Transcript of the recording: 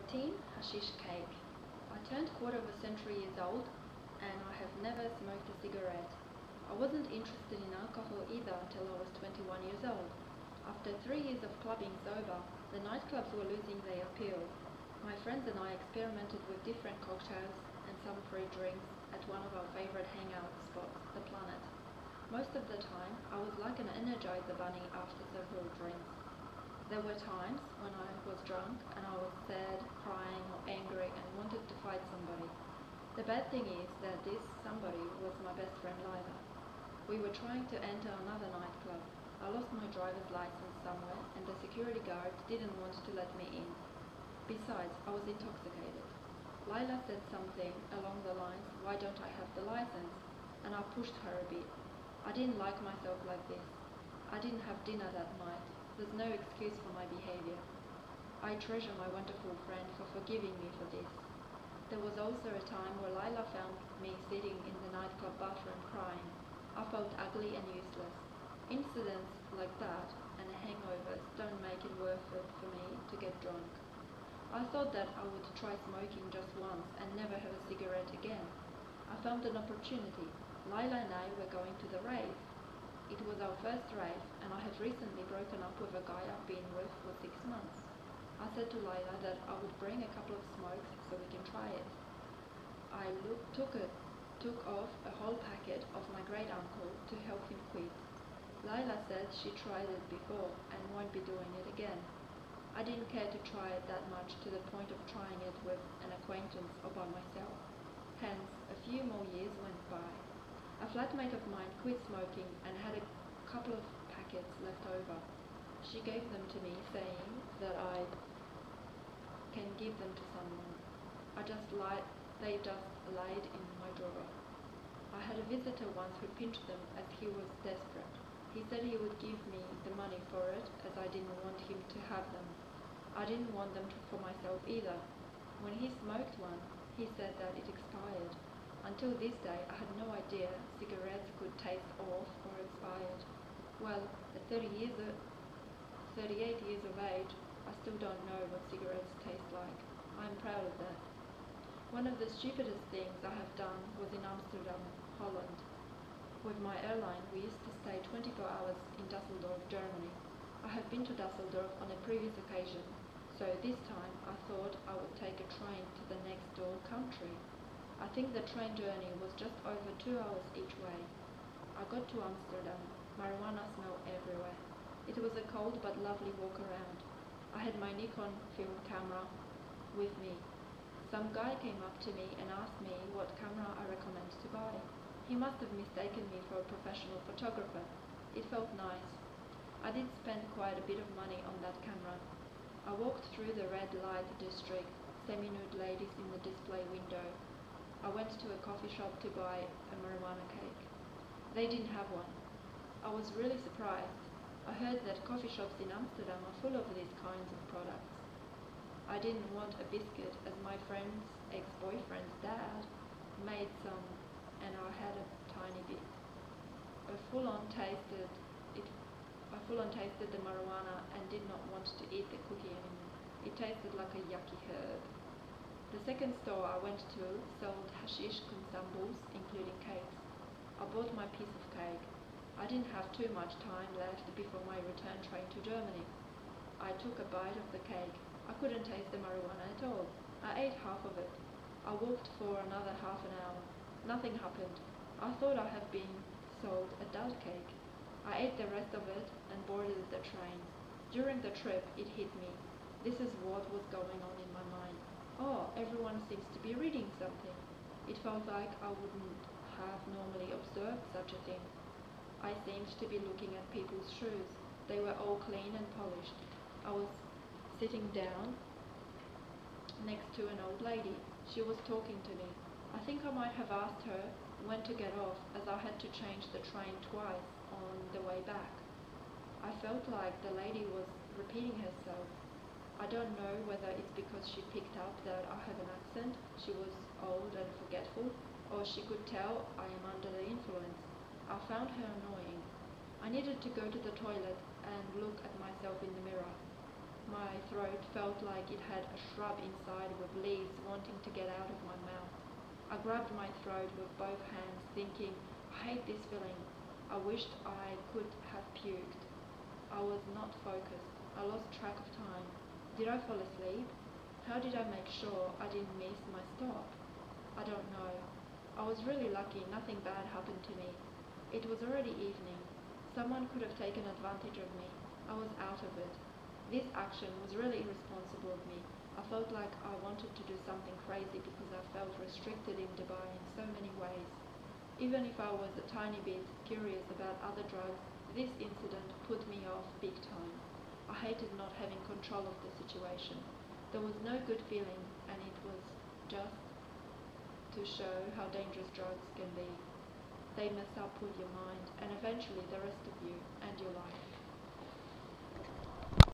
Teen hashish cake. I turned quarter of a century years old and I have never smoked a cigarette. I wasn't interested in alcohol either until I was 21 years old. After 3 years of clubbing sober, the nightclubs were losing their appeal. My friends and I experimented with different cocktails and some free drinks at one of our favorite hangout spots, The Planet. Most of the time, I was like an Energizer bunny after several drinks. There were times when I was drunk and I was sad, crying or angry and wanted to fight somebody. The bad thing is that this somebody was my best friend Lila. We were trying to enter another nightclub. I lost my driver's license somewhere and the security guard didn't want to let me in. Besides, I was intoxicated. Lila said something along the lines, "Why don't I have the license?" And I pushed her a bit. I didn't like myself like this. I didn't have dinner that night. There's no excuse for my behavior. I treasure my wonderful friend for forgiving me for this. There was also a time where Lila found me sitting in the nightclub bathroom crying. I felt ugly and useless. Incidents like that and hangovers don't make it worth it for me to get drunk. I thought that I would try smoking just once and never have a cigarette again. I found an opportunity. Lila and I were going to the rave. It was our first rave, and I had recently broken up with a guy I've been with for 6 months. I said to Lila that I would bring a couple of smokes so we can try it. Took off a whole packet of my great uncle to help him quit. Lila said she tried it before and won't be doing it again. I didn't care to try it that much to the point of trying it with an acquaintance or by myself. Hence, a few more years went by. A flatmate of mine quit smoking and had a couple of packets left over. She gave them to me, saying that I can give them to someone. They just laid in my drawer. I had a visitor once who pinched them as he was desperate. He said he would give me the money for it as I didn't want him to have them. I didn't want them for myself either. When he smoked one, he said that it expired. Until this day, I had no idea cigarettes could taste off or expired. Well, at 38 years of age, I still don't know what cigarettes taste like. I'm proud of that. One of the stupidest things I have done was in Amsterdam, Holland. With my airline, we used to stay 24 hours in Dusseldorf, Germany. I have been to Dusseldorf on a previous occasion, so this time I thought I would take a train to the next door country. I think the train journey was just over 2 hours each way. I got to Amsterdam. Marijuana smelled everywhere. It was a cold but lovely walk around. I had my Nikon film camera with me. Some guy came up to me and asked me what camera I recommend to buy. He must have mistaken me for a professional photographer. It felt nice. I did spend quite a bit of money on that camera. I walked through the red light district, semi-nude ladies in the display window. I went to a coffee shop to buy a marijuana cake. They didn't have one. I was really surprised. I heard that coffee shops in Amsterdam are full of these kinds of products. I didn't want a biscuit as my friend's ex-boyfriend's dad made some and I had a tiny bit. I full-on tasted the marijuana and did not want to eat the cookie anymore. It tasted like a yucky herb. The second store I went to sold hashish consumables, including cakes. I bought my piece of cake. I didn't have too much time left before my return train to Germany. I took a bite of the cake. I couldn't taste the marijuana at all. I ate half of it. I walked for another half an hour. Nothing happened. I thought I had been sold a dud cake. I ate the rest of it and boarded the train. During the trip, it hit me. This is what was going on in my mind. Oh, everyone seems to be reading something. It felt like I wouldn't have normally observed such a thing. I seemed to be looking at people's shoes. They were all clean and polished. I was sitting down next to an old lady. She was talking to me. I think I might have asked her when to get off, as I had to change the train twice on the way back. I felt like the lady was repeating herself. I don't know whether it's because she picked up that I have an accent, she was old and forgetful, or she could tell I am under the influence. I found her annoying. I needed to go to the toilet and look at myself in the mirror. My throat felt like it had a shrub inside with leaves wanting to get out of my mouth. I grabbed my throat with both hands, thinking, I hate this feeling. I wished I could have puked. I was not focused. I lost track of time. Did I fall asleep? How did I make sure I didn't miss my stop? I don't know. I was really lucky nothing bad happened to me. It was already evening. Someone could have taken advantage of me. I was out of it. This action was really irresponsible of me. I felt like I wanted to do something crazy because I felt restricted in Dubai in so many ways. Even if I was a tiny bit curious about other drugs, this incident put me off big time. I hated not having control of the situation. There was no good feeling, and it was just to show how dangerous drugs can be. They mess up with your mind and eventually the rest of you and your life.